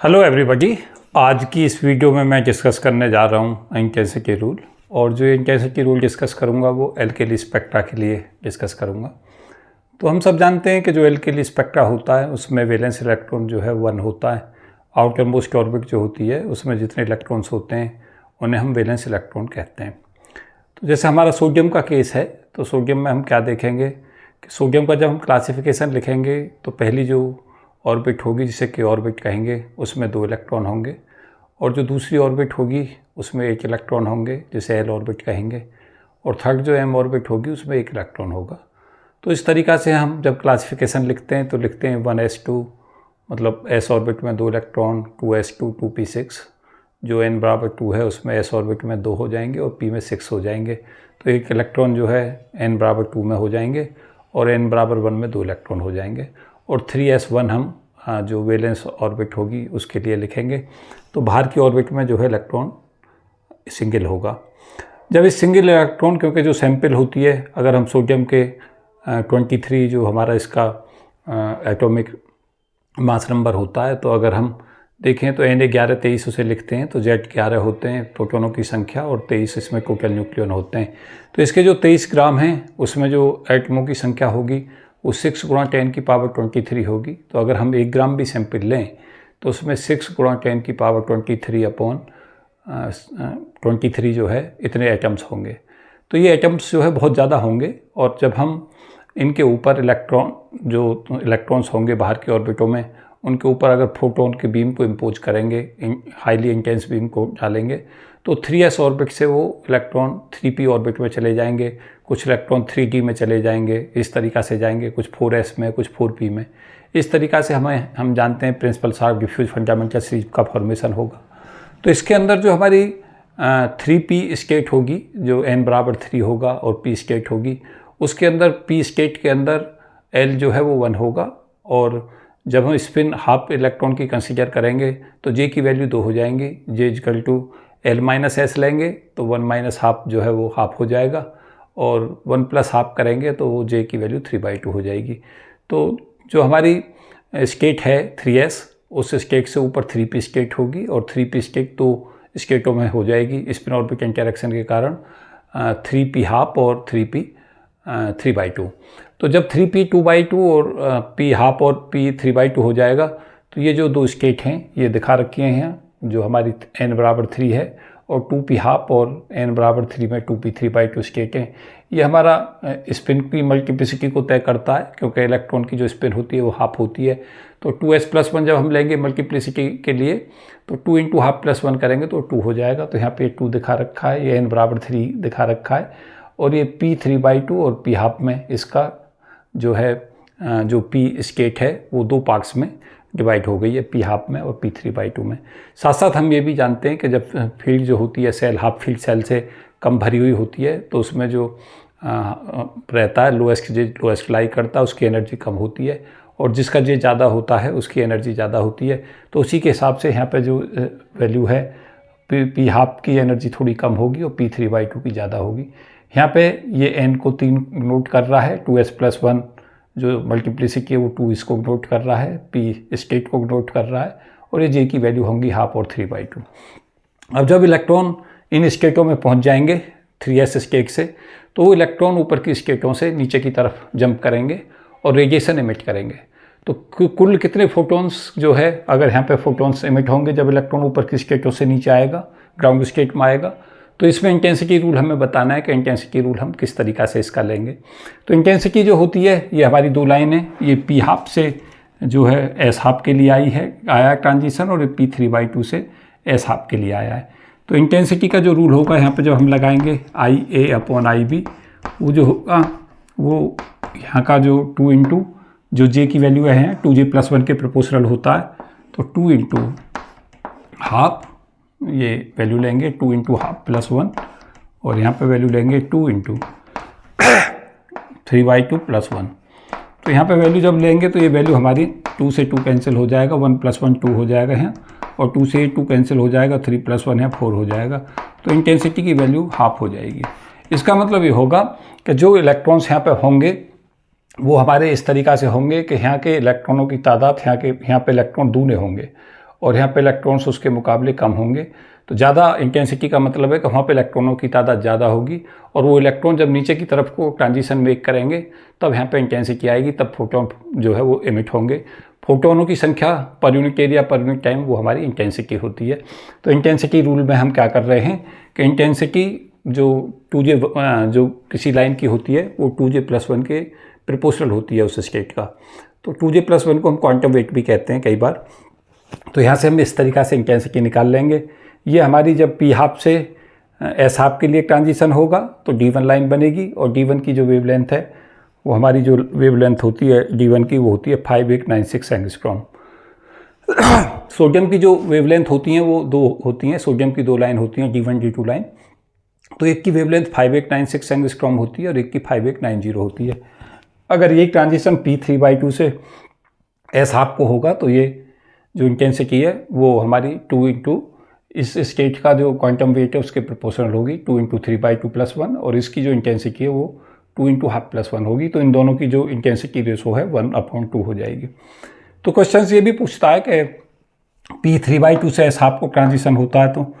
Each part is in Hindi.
Hello everybody. आज की इस वीडियो में मैं डिस्कस करने जा रहा हूँ इंटेंसिटी रूल, और जो इंटेंसिटी रूल डिस्कस करूँगा वो एल्केली स्पेक्ट्रा के लिए डिस्कस करूँगा। तो हम सब जानते हैं कि जो एल्केली स्पेक्ट्रा होता है उसमें वैलेंस इलेक्ट्रॉन जो है 1 होता है। आउटर मोस्ट ऑर्बिट जो होती है उसमें जितने इलेक्ट्रॉन्स होते हैं उन्हें हम वैलेंस इलेक्ट्रॉन कहते हैं। तो जैसे हमारा सोडियम का केस है, तो सोडियम में हम क्या देखेंगे कि सोडियम का जब हम क्लासिफिकेशन लिखेंगे तो पहली जो ऑर्बिट होगी जिसे के ऑर्बिट कहेंगे उसमें 2 इलेक्ट्रॉन होंगे, और जो दूसरी ऑर्बिट होगी उसमें 1 इलेक्ट्रॉन होंगे जिसे एल ऑर्बिट कहेंगे, और थर्ड जो एम ऑर्बिट होगी उसमें 1 इलेक्ट्रॉन होगा। तो इस तरीक़ा से हम जब क्लासिफिकेशन लिखते हैं तो लिखते हैं 1s2, मतलब एस ऑर्बिट में 2 इलेक्ट्रॉन, 2s2 2p6, जो n बराबर 2 है उसमें एस ऑर्बिट में 2 हो जाएंगे और p में 6 हो जाएंगे। तो 1 इलेक्ट्रॉन जो है n बराबर 2 में हो जाएंगे और n बराबर 1 में 2 इलेक्ट्रॉन हो जाएंगे। और 3s1 हम जो वैलेंस ऑर्बिट होगी उसके लिए लिखेंगे। तो बाहर की ऑर्बिट में जो है इलेक्ट्रॉन सिंगल होगा। जब इस सिंगल इलेक्ट्रॉन, क्योंकि जो सैंपल होती है, अगर हम सोडियम के 23 जो हमारा इसका एटॉमिक मास नंबर होता है, तो अगर हम देखें तो Na11 23 उसे लिखते हैं, तो Z11 होते हैं प्रोटॉनों की संख्या और 23 इसमें टोटल न्यूक्लियन होते हैं। तो इसके जो 23 ग्राम हैं उसमें जो एटमों की संख्या होगी वो 6 × 10⁻23 होगी। तो अगर हम 1 ग्राम भी सैंपल लें तो उसमें 6 × 10⁻23/23 जो है इतने एटम्स होंगे। तो ये एटम्स जो है बहुत ज़्यादा होंगे, और जब हम इनके ऊपर इलेक्ट्रॉन्स होंगे बाहर के ऑर्बिटों में, उनके ऊपर अगर फोटोन के बीम को इम्पोज करेंगे, हाईली इंटेंस बीम को डालेंगे, तो 3s ऑर्बिट से वो इलेक्ट्रॉन 3p ऑर्बिट में चले जाएंगे, कुछ इलेक्ट्रॉन 3d में चले जाएंगे, इस तरीक़ा से जाएंगे, कुछ 4s में, कुछ 4p में। इस तरीक़ा से हम जानते हैं principal sharp diffuse fundamental series का फॉर्मेशन होगा। तो इसके अंदर जो हमारी 3p स्टेट होगी, जो n बराबर 3 होगा, और p स्टेट होगी, उसके अंदर p स्टेट के अंदर l जो है वो 1 होगा, और जब हम स्पिन हाफ इलेक्ट्रॉन की कंसीडर करेंगे तो j की वैल्यू 2 हो जाएंगी। j = l-s लेंगे तो 1 - हाफ जो है वो हाफ हो जाएगा, और 1 + हाफ करेंगे तो वो j की वैल्यू 3/2 हो जाएगी। तो जो हमारी स्टेट है 3s, उस स्टेट से ऊपर 3p स्टेट होगी, और 3p स्टेट 2 स्टेटों में हो जाएगी स्पिन ऑर्बिट इंटरेक्शन के कारण, 3p हाफ और 3p 3/2। तो जब 3p 2/2 और p हाफ और p 3/2 हो जाएगा, तो ये जो 2 स्टेट हैं ये दिखा रखी हैं, जो हमारी n बराबर 3 है और 2p हाफ और n बराबर 3 में 2p 3/2 स्टेट हैं। ये हमारा स्पिन की मल्टीप्लिसिटी को तय करता है, क्योंकि इलेक्ट्रॉन की जो स्पिन होती है वो हाफ होती है। तो 2s+1 जब हम लेंगे मल्टीप्लिसिटी के लिए, तो 2 × हाफ + 1 करेंगे तो 2 हो जाएगा। तो यहाँ पे 2 दिखा रखा है, ये n बराबर 3 दिखा रखा है, और ये p 3/2 और p हाफ में इसका जो है जो p स्टेट है वो 2 पार्ट्स में डिवाइड हो गई है, p हाफ में और p 3/2 में। साथ साथ हम ये भी जानते हैं कि जब फील्ड जो होती है सेल हाफ फील्ड सेल से कम भरी हुई होती है, तो उसमें जो रहता है लोएस्ट लाई करता है, उसकी एनर्जी कम होती है, और जिसका j ज़्यादा होता है उसकी एनर्जी ज़्यादा होती है। तो उसी के हिसाब से यहाँ पे जो वैल्यू है p हाफ की एनर्जी थोड़ी कम होगी और p 3/2 की ज़्यादा होगी। यहाँ पे ये n को 3 नोट कर रहा है, 2s+1 जो मल्टीप्लिसिटी है वो 2 इसको नोट कर रहा है, p स्टेट को नोट कर रहा है, और ये j की वैल्यू होंगी हाफ और 3/2। अब जब इलेक्ट्रॉन इन स्टेटों में पहुंच जाएंगे 3s स्टेट से, तो वो इलेक्ट्रॉन ऊपर की स्टेटों से नीचे की तरफ जंप करेंगे और रेडिएशन इमिट करेंगे। तो कुल कितने फोटॉन्स जो है, अगर यहाँ पे फोटॉन्स इमिट होंगे जब इलेक्ट्रॉन ऊपर की स्टेटों से नीचे आएगा, ग्राउंड स्टेट में आएगा, तो इसमें इंटेंसिटी रूल हमें बताना है कि इंटेंसिटी रूल हम किस तरीक़ा से इसका लेंगे। तो इंटेंसिटी जो होती है, ये हमारी 2 लाइन है, ये p हाफ से जो है s हाफ के लिए आया ट्रांजिशन, और ये p 3/2 से s हाफ के लिए आया है। तो इंटेंसिटी का जो रूल होगा यहाँ पे जब हम लगाएंगे IA/IB, वो जो होगा वो यहाँ का जो 2 × जो j की वैल्यू है 2j+1 के प्रोपोर्शनल होता है, तो 2 × हाफ ये वैल्यू लेंगे 2 × हाफ + 1, और यहाँ पे वैल्यू लेंगे 2 × 3/2 + 1। तो यहाँ पे वैल्यू जब लेंगे तो ये वैल्यू हमारी 2 से 2 कैंसिल हो जाएगा, 1 + 1 2 हो जाएगा यहाँ, और 2 से 2 कैंसिल हो जाएगा, 3 + 1 है 4 हो जाएगा। तो इंटेंसिटी की वैल्यू हाफ हो जाएगी। इसका मतलब ये होगा कि जो इलेक्ट्रॉन्स यहाँ पे होंगे वो हमारे इस तरीक़ा से होंगे कि यहाँ के इलेक्ट्रॉनों की तादाद यहाँ पे इलेक्ट्रॉन दूने होंगे, और यहाँ पे इलेक्ट्रॉन्स उसके मुकाबले कम होंगे। तो ज़्यादा इंटेंसिटी का मतलब है कि वहाँ पे इलेक्ट्रॉनों की तादाद ज़्यादा होगी, और वो इलेक्ट्रॉन जब नीचे की तरफ को ट्रांजिशन मेक करेंगे तब यहाँ पे इंटेंसिटी आएगी, तब फोटोन जो है वो इमिट होंगे। फोटोनों की संख्या per unit area per unit time वो हमारी इंटेंसिटी होती है। तो इंटेंसिटी रूल में हम क्या कर रहे हैं कि इंटेंसिटी जो 2J जो किसी लाइन की होती है वो 2J+1 के प्रोपोर्शनल होती है उस स्टेट का। तो 2J+1 को हम क्वांटम वेट भी कहते हैं कई बार। तो यहाँ से हम इस तरीक़ा से इंटेंसिटी निकाल लेंगे। ये हमारी जब p½ से s½ के लिए ट्रांजिशन होगा तो D1 लाइन बनेगी, और D1 की जो वेवलेंथ है वो हमारी जो वेवलेंथ होती है D1 की वो होती है 5896 एंगस्ट्रॉम। सोडियम की जो वेवलेंथ होती हैं वो दो होती हैं, सोडियम की दो लाइन होती हैं D1 D2 लाइन। तो एक की वेवलेंथ 5896 एंगस्ट्रॉम होती है और एक की 5890 होती है। अगर ये ट्रांजिशन p3/2 से s½ को होगा तो ये जो इंटेंसिटी है वो हमारी 2 इंटू इस स्टेट का जो क्वांटम वेट है उसके प्रोपोर्शनल होगी, 2 इंटू 3/2+1, और इसकी जो इंटेंसिटी है वो 2 इंटू ½ + 1 होगी। तो इन दोनों की जो इंटेंसिटी रेशो है 1/2 हो जाएगी। तो क्वेश्चन ये भी पूछता है कि p3/2 से s½ को ट्रांजिशन होता है तो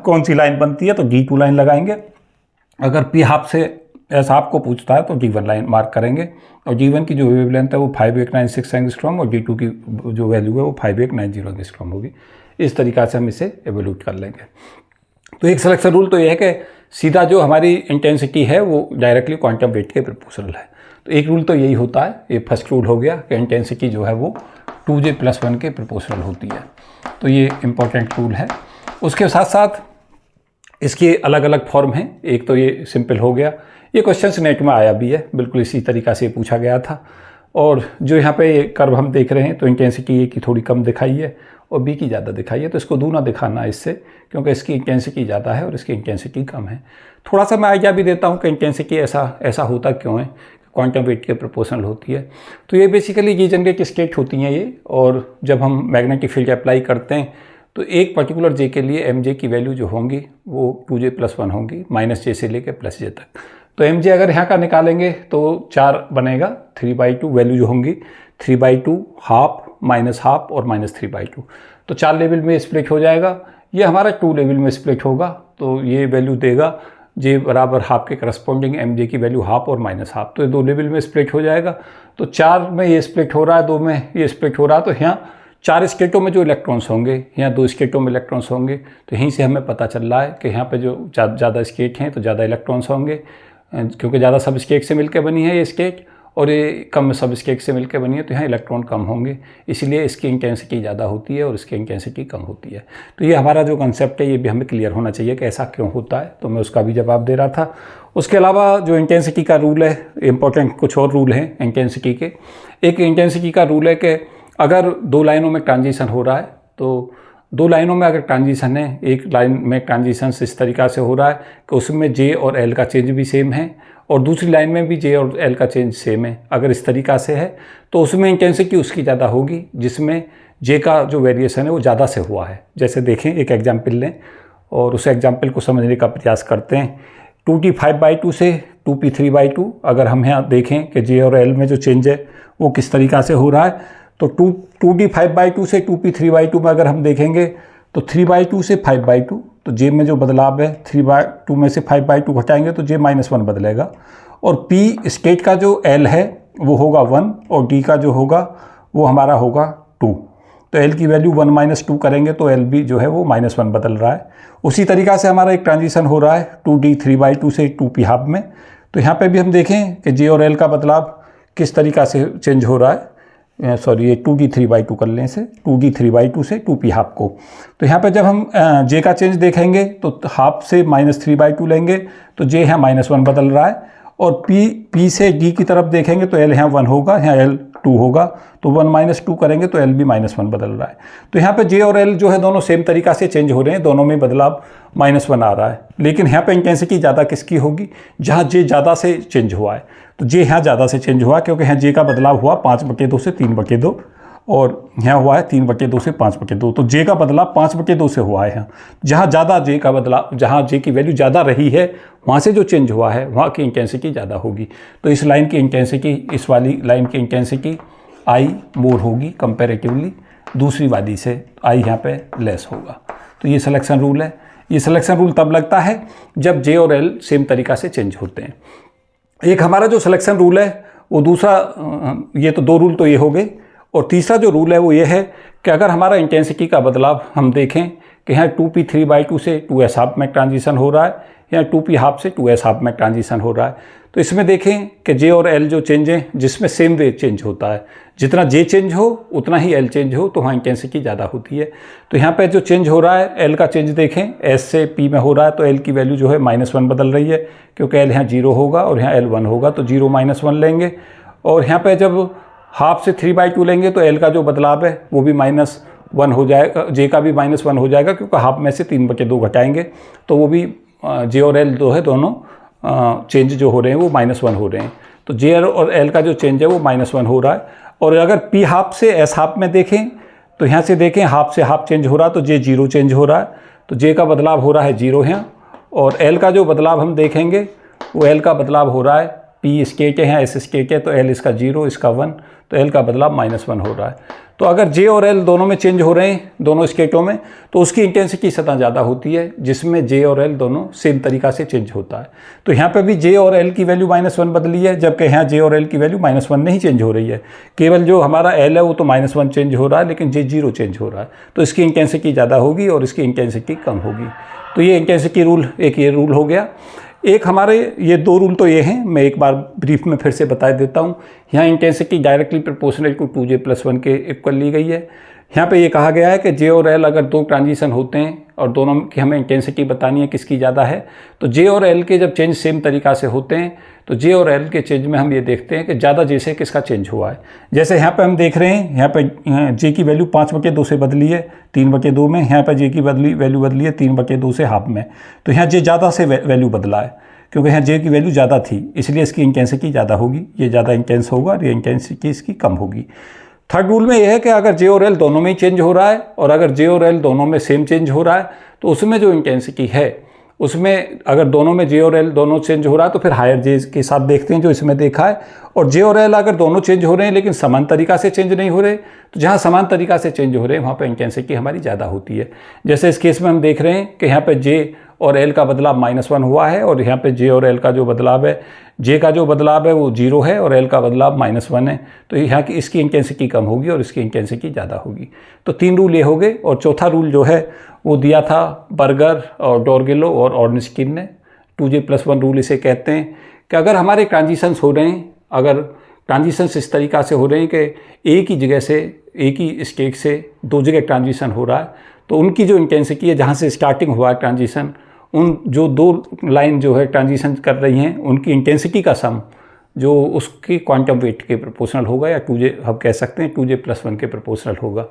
कौन सी लाइन बनती है, तो D2 लाइन लगाएंगे। अगर p½ से s½ को पूछता है तो D1 लाइन मार्क करेंगे, और D1 की जो वेवलेंथ है वो 5896 एंगस्ट्रॉम और D2 की जो वैल्यू है वो 5890 एंगस्ट्रॉम होगी। इस तरीक़ा से हम इसे एवोल्यूट कर लेंगे। तो एक सिलेक्शन रूल तो यह है कि सीधा जो हमारी इंटेंसिटी है वो डायरेक्टली क्वांटम वेट के प्रोपोर्शनल है। तो एक रूल तो यही होता है, ये फर्स्ट रूल हो गया कि इंटेंसिटी जो है वो 2J+1 के प्रोपोर्शनल होती है। तो ये इंपॉर्टेंट रूल है। उसके साथ साथ इसके अलग अलग फॉर्म हैं। एक तो ये सिंपल हो गया, ये क्वेश्चन नेट में आया भी है, बिल्कुल इसी तरीक़ा से पूछा गया था। और जो यहाँ पे कर्व हम देख रहे हैं तो इंटेंसिटी ए की थोड़ी कम दिखाई है और बी की ज़्यादा दिखाई है, तो इसको दूना दिखाना है इससे, क्योंकि इसकी इंटेंसिटी ज़्यादा है और इसकी इंटेंसिटी कम है। थोड़ा सा मैं आइडिया भी देता हूँ कि इंटेंसिटी ऐसा होता क्यों है, क्वांटम वेट के प्रोपोर्शनल होती है। तो ये बेसिकली रीजनरेट स्टेट होती हैं ये, और जब हम मैग्नेटिक फील्ड अप्लाई करते हैं तो एक पर्टिकुलर जे के लिए mj की वैल्यू जो होंगी वो 2J+1 होंगी, -j से लेकर +j तक। तो mj अगर यहाँ का निकालेंगे तो 4 बनेगा, 3/2 वैल्यू जो होंगी 3/2, ½ -½ और -3/2। तो 4 लेवल में स्प्लिट हो जाएगा। ये हमारा 2 लेवल में स्प्लिट होगा, तो ये वैल्यू देगा j बराबर ½ के करस्पॉन्डिंग mj की वैल्यू ½ और -½ तो ये 2 लेवल में स्प्लिट हो जाएगा। तो 4 में ये स्प्लिट हो रहा है, 2 में ये स्प्लिट हो रहा है, तो यहाँ 4 स्टेटों में जो इलेक्ट्रॉन्स होंगे, यहाँ 2 स्टेटों में इलेक्ट्रॉन्स होंगे। तो यहीं से हमें पता चल रहा है कि यहाँ पे जो ज़्यादा स्टेट हैं तो ज़्यादा इलेक्ट्रॉन्स होंगे, क्योंकि ज़्यादा सब स्टेट से मिलकर बनी है ये स्टेट, और ये कम सब स्टेट से मिलकर बनी है, तो यहाँ इलेक्ट्रॉन कम होंगे, इसलिए इसकी इंटेंसिटी ज़्यादा होती है और इसकी इंटेंसिटी कम होती है। तो ये हमारा जो कंसेप्ट है ये भी हमें क्लियर होना चाहिए कि ऐसा क्यों होता है, तो मैं उसका भी जवाब दे रहा था। उसके अलावा जो इंटेंसिटी का रूल है, इंपॉर्टेंट कुछ और रूल हैं इंटेंसिटी के। एक इंटेंसिटी का रूल है कि अगर 2 लाइनों में ट्रांजिशन हो रहा है, तो 2 लाइनों में अगर ट्रांजिशन है, एक लाइन में ट्रांजिशन इस तरीक़ा से हो रहा है कि उसमें J और L का चेंज भी सेम है, और दूसरी लाइन में भी J और L का चेंज सेम है। अगर इस तरीक़ा से है तो उसमें इंटेंसिटी उसकी ज़्यादा होगी जिसमें J का जो वेरिएशन है वो ज़्यादा से हुआ है। जैसे देखें, एक एग्जाम्पल लें और उस एग्जाम्पल को समझने का प्रयास करते हैं। 2T5/2 से 2P3/2 अगर हम यहाँ देखें कि J और L में जो चेंज है वो किस तरीक़ा से हो रहा है, तो 2D5/2 से 2P3/2 में अगर हम देखेंगे तो 3/2 से 5/2, तो J में जो बदलाव है 3/2 में से 5/2 घटाएंगे तो J -1 बदलेगा, और P स्टेट का जो L है वो होगा 1 और D का जो होगा वो हमारा होगा 2। तो L की वैल्यू 1 - 2 करेंगे तो L भी जो है वो -1 बदल रहा है। उसी तरीक़ा से हमारा एक ट्रांजिशन हो रहा है 2D3/2 से 2P½ में। तो यहाँ पे भी हम देखें कि J और L का बदलाव किस तरीक़ा से चेंज हो रहा है। सॉरी, ये 2D3/2 कर लें इसे, 2D3/2 से 2P½ को। तो यहाँ पे जब हम J का चेंज देखेंगे तो ½ से -3/2 लेंगे तो J यहाँ -1 बदल रहा है, और P से D की तरफ देखेंगे तो L यहाँ 1 होगा, यहाँ L 2 होगा, तो 1 - 2 करेंगे तो L भी -1 बदल रहा है। तो यहाँ पे J और L जो है दोनों सेम तरीक़ा से चेंज हो रहे हैं, दोनों में बदलाव -1 आ रहा है। लेकिन यहाँ पे इंटेंसिटी ज़्यादा किसकी होगी, जहाँ J ज़्यादा से चेंज हुआ है। तो J यहाँ ज़्यादा से चेंज हुआ क्योंकि यहाँ J का बदलाव हुआ 5/2 से 3/2, और यहाँ हुआ है 3/2 से 5/2। तो J का बदलाव 5/2 से हुआ है। यहाँ जहाँ ज़्यादा J का बदलाव, जहाँ J की वैल्यू ज़्यादा रही है वहाँ से जो चेंज हुआ है वहाँ की इंटेंसिटी ज़्यादा होगी। तो इस लाइन की इंटेंसिटी, इस वाली लाइन की इंटेंसिटी I मोर होगी कंपैरेटिवली दूसरी वाली से आई यहाँ पे लेस होगा। तो ये सिलेक्शन रूल है। ये सिलेक्शन रूल तब लगता है जब जे और एल सेम तरीक़ा से चेंज होते हैं। एक हमारा जो सिलेक्शन रूल है वो दूसरा, ये तो दो रूल तो ये हो गए, और तीसरा जो रूल है वो ये है कि अगर हमारा इंटेंसिटी का बदलाव हम देखें कि यहाँ 2p3/2 से 2s½ में ट्रांजिशन हो रहा है, या 2p½ से 2s½ में ट्रांजिशन हो रहा है, तो इसमें देखें कि जे और एल जो चेंज है जिसमें सेम वे चेंज होता है, जितना जे चेंज हो उतना ही एल चेंज हो, तो वहाँ इंटेंसिटी ज़्यादा होती है। तो यहाँ पे जो चेंज हो रहा है एल का चेंज देखें, एस से पी में हो रहा है, तो एल की वैल्यू जो है -1 बदल रही है, क्योंकि एल यहाँ 0 होगा और यहाँ एल 1 होगा, तो 0 -1 लेंगे। और यहाँ पे जब ½ से 3/2 लेंगे तो एल का जो बदलाव है वो भी -1 हो जाएगा, जे का भी -1 हो जाएगा, क्योंकि ½ में से 3/2 घटाएंगे तो वो भी जे और एल जो है दोनों चेंज जो हो रहे हैं वो -1 हो रहे हैं। तो जे और एल का जो चेंज है वो -1 हो रहा है। और अगर p½ से s½ में देखें तो यहाँ से देखें ½ से ½ चेंज हो रहा है, तो जे 0 चेंज हो रहा है, तो जे का बदलाव हो रहा है 0 है। और एल का जो बदलाव हम देखेंगे वो एल का बदलाव हो रहा है, p स्केट है, s स्केट है, तो एल इसका 0 इसका 1, तो एल का बदलाव -1 हो रहा है। तो अगर जे और एल दोनों में चेंज हो रहे हैं, दोनों स्केटों में, तो उसकी इंटेंसिटी सतह ज़्यादा होती है जिसमें जे और एल दोनों सेम तरीक़ा से चेंज होता है। तो यहाँ पे भी जे और एल की वैल्यू -1 बदली है, जबकि यहाँ जे और एल की वैल्यू -1 नहीं चेंज हो रही है, केवल जो हमारा एल है वो तो -1 चेंज हो रहा है, लेकिन जे 0 चेंज हो रहा है, तो इसकी इंटेंसिटी ज़्यादा होगी और इसकी इंटेंसिटी कम होगी। तो ये इंटेंसिटी रूल, एक ये रूल हो गया। एक हमारे ये दो रूल तो ये हैं, मैं एक बार ब्रीफ में फिर से बता देता हूँ। यहाँ intensity directly proportional to 2j+1 के इक्वल ली गई है। यहाँ पे ये कहा गया है कि जे और एल अगर दो ट्रांजिशन होते हैं और दोनों की हमें इंटेंसिटी बतानी है किसकी ज़्यादा है, तो जे और एल के जब चेंज सेम तरीक़ा से होते हैं तो जे और एल के चेंज में हम ये देखते हैं कि ज़्यादा जे से किसका चेंज हुआ है। जैसे यहाँ पे हम देख रहे हैं, यहाँ पे जे की वैल्यू 5/2 से बदली है 3/2 में, यहाँ पर जे की वैल्यू बदली है 3/2 से ½ में, तो यहाँ जे ज़्यादा से वैल्यू बदला है, क्योंकि यहाँ जे की वैल्यू ज़्यादा थी, इसलिए इसकी इंटेंसिटी ज़्यादा होगी, ये ज़्यादा इंटेंस होगा और ये इंटेंसिटी इसकी कम होगी। थर्ड रूल में यह है कि अगर जे और एल दोनों में ही चेंज हो रहा है और अगर जे और एल दोनों में सेम चेंज हो रहा है, तो उसमें जो इंटेंसिटी है उसमें अगर दोनों में जे और एल दोनों चेंज हो रहा है तो फिर हायर जे के साथ देखते हैं जो इसमें देखा है। और जे और एल अगर दोनों चेंज हो रहे हैं लेकिन समान तरीक़ा से चेंज नहीं हो रहे, तो जहाँ समान तरीक़ा से चेंज हो रहे हैं वहाँ पर इंटेंसिटी हमारी ज़्यादा होती है। जैसे इस केस में हम देख रहे हैं कि यहाँ पर जे और एल का बदलाव -1 हुआ है और यहाँ पे जे और एल का जो बदलाव है, जे का जो बदलाव है वो 0 है और एल का बदलाव -1 है, तो यहाँ की इसकी इंटेंसिटी कम होगी और इसकी इंटेंसिटी ज़्यादा होगी। तो 3 रूल ये हो गए। और चौथा रूल जो है वो दिया था बर्गर और डोरगेलो और ऑर्नस्टीन ने, 2j+1 रूल इसे कहते हैं, कि अगर हमारे ट्रांजिशंस हो रहे हैं, अगर ट्रांजिशंस इस तरीक़ा से हो रहे हैं कि एक ही जगह से, एक ही स्टेट से 2 जगह ट्रांजिशन हो रहा है, तो उनकी जो इंटेंसिटी है जहाँ से स्टार्टिंग हुआ है ट्रांजिशन, उन जो 2 लाइन जो है ट्रांजिशन कर रही हैं उनकी इंटेंसिटी का सम जो उसकी क्वांटम वेट के प्रोपोर्शनल होगा, या 2j हम कह सकते हैं 2j+1 के प्रोपोर्शनल होगा।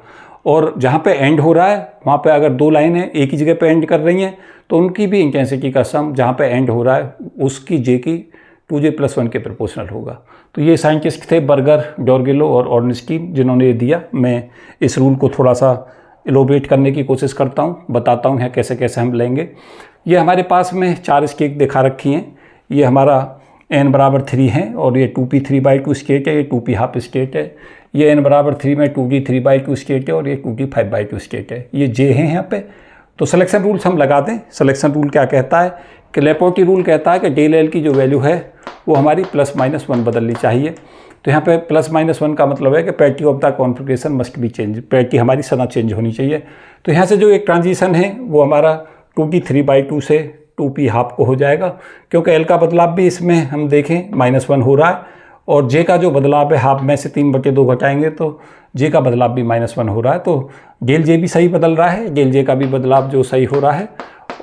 और जहाँ पे एंड हो रहा है वहाँ पे अगर 2 लाइनें एक ही जगह पे एंड कर रही हैं तो उनकी भी इंटेंसिटी का सम जहाँ पे एंड हो रहा है उसकी जे की 2j+1 के प्रोपोर्शनल होगा। तो ये साइंटिस्ट थे बर्गर, डोरगेलो और ऑर्नस्टीन जिन्होंने ये दिया। मैं इस रूल को थोड़ा सा एलोबरेट करने की कोशिश करता हूँ, बताता हूँ यहाँ कैसे कैसे हम लेंगे। ये हमारे पास में 4 स्केट दिखा रखी हैं। ये हमारा n=3 है और ये 2p3/2 स्केट है, ये 2p½ स्केट है। ये n=3 में 2d3/2 स्केट है और ये 2d5/2 स्केट है। ये जे हैं यहाँ पे। तो सिलेक्शन रूल्स हम लगा दें। सिलेक्शन रूल क्या कहता है कि लेपोर्टी रूल कहता है कि डेल एल की जो वैल्यू है वो हमारी +-1 बदलनी चाहिए। तो यहाँ पे +-1 का मतलब है कि parity of the configuration must be change, parity हमारी सना चेंज होनी चाहिए। तो यहाँ से जो एक ट्रांजिशन है वो हमारा 2d3/2 से 2p½ को हो जाएगा, क्योंकि एल का बदलाव भी इसमें हम देखें -1 हो रहा है और जे का जो बदलाव है ½ में से 3/2 घटाएंगे तो जे का बदलाव भी -1 हो रहा है। तो डेल जे भी सही बदल रहा है, डेल जे का भी बदलाव जो सही हो रहा है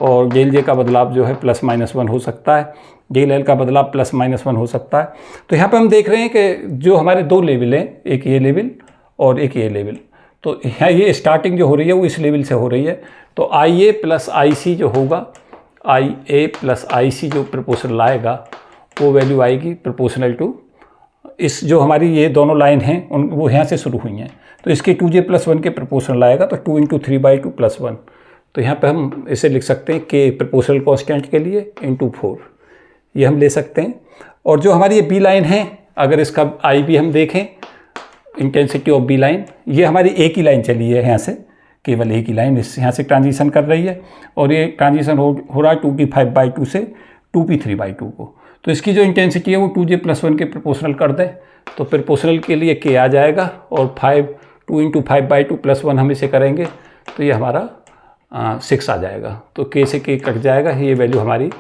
और डेल जे का बदलाव जो है +-1 हो सकता है, डेल एल का बदलाव +-1 हो सकता है। तो यहाँ पे हम देख रहे हैं कि जो हमारे 2 लेवल हैं, एक ये लेवल और एक ये लेवल, तो यहाँ ये स्टार्टिंग जो हो रही है वो इस लेवल से हो रही है। तो IA + IC जो होगा, IA + IC जो प्रोपोर्शनल आएगा वो वैल्यू आएगी प्रोपोर्शनल टू इस जो हमारी ये दोनों लाइन हैं उन वो यहाँ से शुरू हुई हैं, तो इसके 2j+1 के प्रोपोर्शनल आएगा, तो 2 × 3/2 + 1। तो यहाँ पे हम इसे लिख सकते हैं कि प्रोपोर्शनल कांस्टेंट के लिए × 4 ये हम ले सकते हैं। और जो हमारी ये बी लाइन है, अगर इसका आई भी हम देखें इंटेंसिटी ऑफ बी लाइन, ये हमारी एक ही लाइन चली है यहाँ से, केवल एक ही लाइन इस यहाँ से ट्रांजिशन कर रही है और ये ट्रांजिशन हो रहा है 2p5/2 से 2p3/2 को। तो इसकी जो इंटेंसिटी है वो 2j+1 के प्रोपोर्शनल कर दें तो प्रोपोर्शनल के लिए k आ जाएगा और 2 × 5/2 + 1 हम इसे करेंगे तो ये हमारा 6 आ जाएगा। तो k से k कट जाएगा, ये वैल्यू हमारी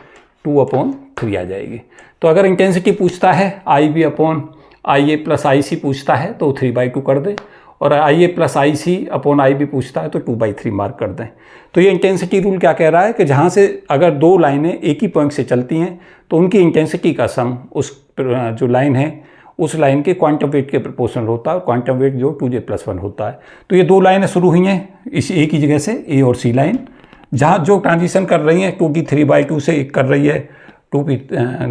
2/3 आ जाएगी। तो अगर इंटेंसिटी पूछता है IB/IA + IC पूछता है तो 3/2 कर दें और IA + IC/IB पूछता है तो 2/3 मार्क कर दें। तो ये इंटेंसिटी रूल क्या कह रहा है कि जहाँ से अगर दो लाइनें एक ही पॉइंट से चलती हैं तो उनकी इंटेंसिटी का सम उस जो लाइन है उस लाइन के क्वांटम वेट के प्रोपोर्शनल होता है और क्वांटम वेट जो 2j+1 होता है। तो ये दो लाइनें शुरू हुई हैं इस एक ही जगह से, A और C लाइन, जहाँ जो ट्रांजिशन कर रही हैं 2p3/2 से एक कर रही है 2p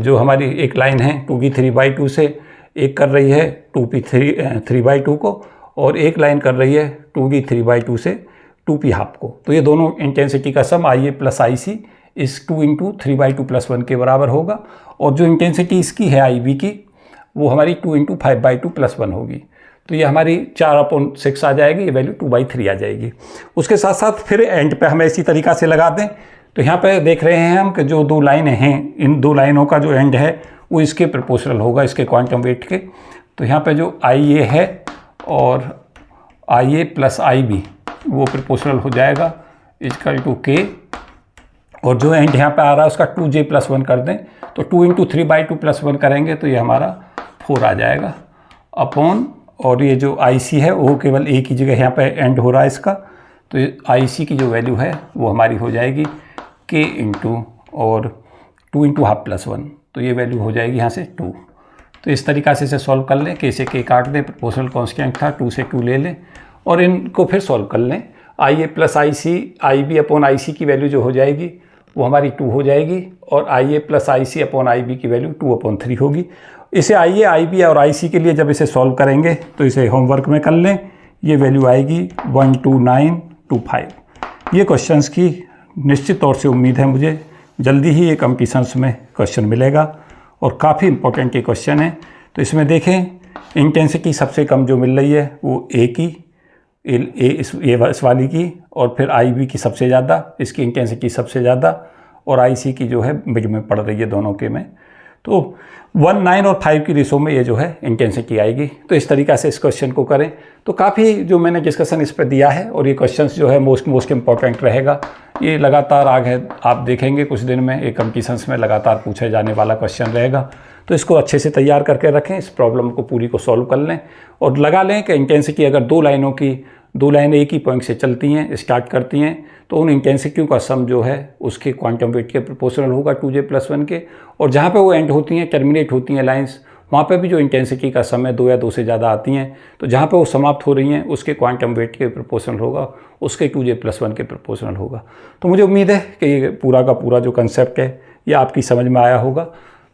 जो हमारी एक लाइन है 2p3/2 से एक कर रही है 2p3/2 को और एक लाइन कर रही है 2p3/2 से 2p½ को। तो ये दोनों इंटेंसिटी का सम IA + IC इस 2 × 3/2 + 1 के बराबर होगा और जो इंटेंसिटी इसकी है IB की वो हमारी 2 × 5/2 + 1 होगी। तो ये हमारी 4/6 आ जाएगी, ये वैल्यू 2/3 आ जाएगी। उसके साथ साथ फिर एंड पे हमें इसी तरीक़ा से लगा दें। तो यहाँ पे देख रहे हैं हम कि जो दो लाइनें हैं, इन दो लाइनों का जो एंड है वो इसके प्रोपोर्शनल होगा, इसके क्वांटम वेट के। तो यहाँ पे जो IA है और IA + IB वो प्रोपोर्शनल हो जाएगा = K और जो एंड यहाँ पे आ रहा है उसका 2j+1 कर दें तो 2 × 3/2 + 1 करेंगे तो ये हमारा 4 आ जाएगा अपॉन, और ये जो IC है वो केवल एक ही जगह यहाँ पे एंड हो रहा है इसका। तो IC की जो वैल्यू है वो हमारी हो जाएगी K × और 2 × ½ + 1, तो ये वैल्यू हो जाएगी यहाँ से 2। तो इस तरीक़ा से इसे सॉल्व कर लें, K से K काट दें, प्रोपोर्शनल कांस्टेंट था 2 से 2 ले लें और इनको फिर सॉल्व कर लें। IA + IC IB/IC की वैल्यू जो हो जाएगी वो हमारी 2 हो जाएगी और IA + IC/IB की वैल्यू 2/3 होगी। इसे IA, IB और IC के लिए जब इसे सॉल्व करेंगे तो इसे होमवर्क में कर लें, ये वैल्यू आएगी 12925। ये क्वेश्चंस की निश्चित तौर से उम्मीद है मुझे जल्दी ही ये कॉम्पिटिशन्स में क्वेश्चन मिलेगा और काफ़ी इंपॉर्टेंट ये क्वेश्चन है। तो इसमें देखें इंटेंसिटी सबसे कम जो मिल रही है वो A की, इस वाली की, और फिर IB की सबसे ज़्यादा, इसकी इंटेंसिटी सबसे ज़्यादा, और IC की जो है मिड में पड़ रही है दोनों के में। तो 1, 9 और 5 की रेशो में ये जो है इंटेंसिटी आएगी। तो इस तरीक़ा से इस क्वेश्चन को करें तो काफ़ी जो मैंने डिस्कशन इस पर दिया है और ये क्वेश्चंस जो है मोस्ट इम्पॉर्टेंट रहेगा। ये लगातार आगे आप देखेंगे कुछ दिन में ये कॉम्पिटिशन्स में लगातार पूछे जाने वाला क्वेश्चन रहेगा। तो इसको अच्छे से तैयार करके रखें, इस प्रॉब्लम को पूरी को सॉल्व कर लें और लगा लें कि इंटेंसिटी अगर दो लाइनें एक ही पॉइंट से चलती हैं, स्टार्ट करती हैं, तो उन इंटेंसिटियों का सम जो है उसके क्वांटम वेट के प्रोपोर्शनल होगा 2j+1 के, और जहाँ पे वो एंड होती हैं, टर्मिनेट होती हैं लाइंस, वहाँ पे भी जो इंटेंसिटी का सम है 2 या 2 से ज़्यादा आती हैं, तो जहाँ पे वो समाप्त हो रही हैं उसके क्वांटम वेट के प्रोपोर्शनल होगा, उसके 2j+1 के प्रोपोर्शनल होगा। तो मुझे उम्मीद है कि ये पूरा का पूरा जो कंसेप्ट है ये आपकी समझ में आया होगा।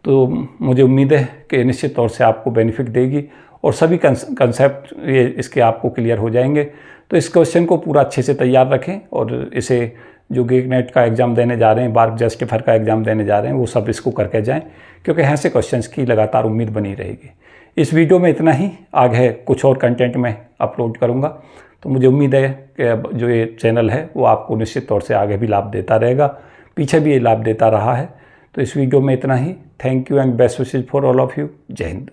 तो मुझे उम्मीद है कि निश्चित तौर से आपको बेनिफिट देगी और सभी कंसेप्ट ये इसके आपको क्लियर हो जाएंगे। तो इस क्वेश्चन को पूरा अच्छे से तैयार रखें और इसे जो गेट नेट का एग्ज़ाम देने जा रहे हैं, बार्क जस्टिफायर का एग्ज़ाम देने जा रहे हैं, वो सब इसको करके जाएं, क्योंकि यहाँ से क्वेश्चंस की लगातार उम्मीद बनी रहेगी। इस वीडियो में इतना ही, आगे कुछ और कंटेंट में अपलोड करूँगा। तो मुझे उम्मीद है कि जो ये चैनल है वो आपको निश्चित तौर से आगे भी लाभ देता रहेगा, पीछे भी ये लाभ देता रहा है। तो इस वीडियो में इतना ही। Thank you and best wishes for all of you. जय हिंद।